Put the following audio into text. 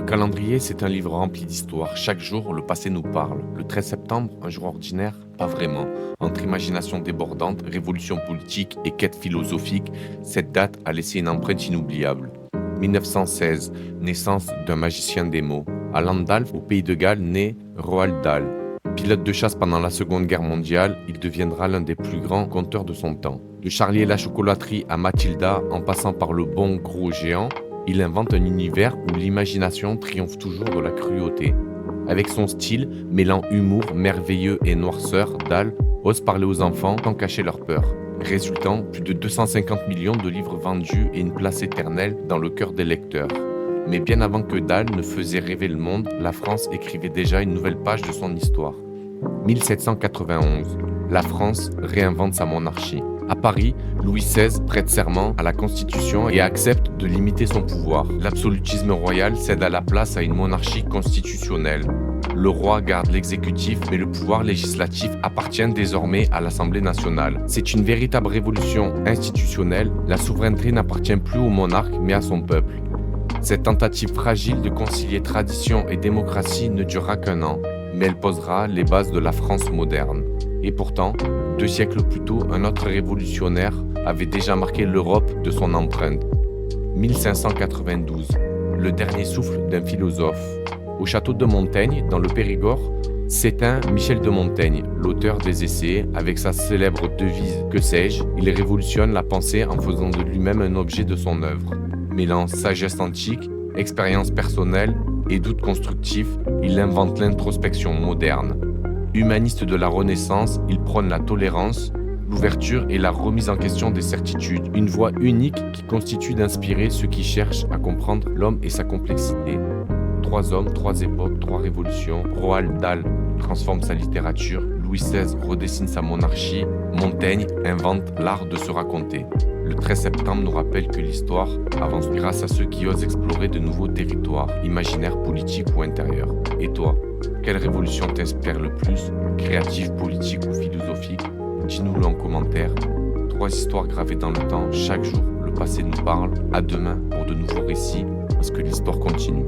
calendrier, c'est un livre rempli d'histoires. Chaque jour, le passé nous parle. Le 13 septembre, un jour ordinaire? Pas vraiment. Entre imagination débordante, révolution politique et quête philosophique, cette date a laissé une empreinte inoubliable. 1916, naissance d'un magicien des mots. À Landalf, au pays de Galles, naît Roald Dahl. Pilote de chasse pendant la Seconde Guerre mondiale, il deviendra l'un des plus grands conteurs de son temps. De Charlie et la chocolaterie à Mathilda, en passant par le bon gros géant, il invente un univers où l'imagination triomphe toujours de la cruauté. Avec son style, mêlant humour, merveilleux et noirceur, Dahl ose parler aux enfants sans cacher leur peur. Résultant, plus de 250 millions de livres vendus et une place éternelle dans le cœur des lecteurs. Mais bien avant que Dahl ne faisait rêver le monde, la France écrivait déjà une nouvelle page de son histoire. 1791, la France réinvente sa monarchie. À Paris, Louis XVI prête serment à la Constitution et accepte de limiter son pouvoir. L'absolutisme royal cède à la place à une monarchie constitutionnelle. Le roi garde l'exécutif, mais le pouvoir législatif appartient désormais à l'Assemblée nationale. C'est une véritable révolution institutionnelle. La souveraineté n'appartient plus au monarque, mais à son peuple. Cette tentative fragile de concilier tradition et démocratie ne durera qu'un an, mais elle posera les bases de la France moderne. Et pourtant, 2 siècles plus tôt, un autre révolutionnaire avait déjà marqué l'Europe de son empreinte. 1592, le dernier souffle d'un philosophe. Au château de Montaigne, dans le Périgord, s'éteint Michel de Montaigne, l'auteur des Essais, avec sa célèbre devise « Que sais-je ?» Il révolutionne la pensée en faisant de lui-même un objet de son œuvre. Mêlant sagesse antique, expérience personnelle et doute constructif, il invente l'introspection moderne. Humaniste de la Renaissance, il prône la tolérance, l'ouverture et la remise en question des certitudes, une voie unique qui constitue d'inspirer ceux qui cherchent à comprendre l'homme et sa complexité. 3 hommes, 3 époques, 3 révolutions. Roald Dahl transforme sa littérature, Louis XVI redessine sa monarchie, Montaigne invente l'art de se raconter. Le 13 septembre nous rappelle que l'histoire avance grâce à ceux qui osent explorer de nouveaux territoires, imaginaires, politiques ou intérieurs. Et toi, quelle révolution t'inspire le plus, créative, politique ou philosophique? Dis-nous-le en commentaire. 3 histoires gravées dans le temps, chaque jour, le passé nous parle. À demain pour de nouveaux récits, parce que l'histoire continue.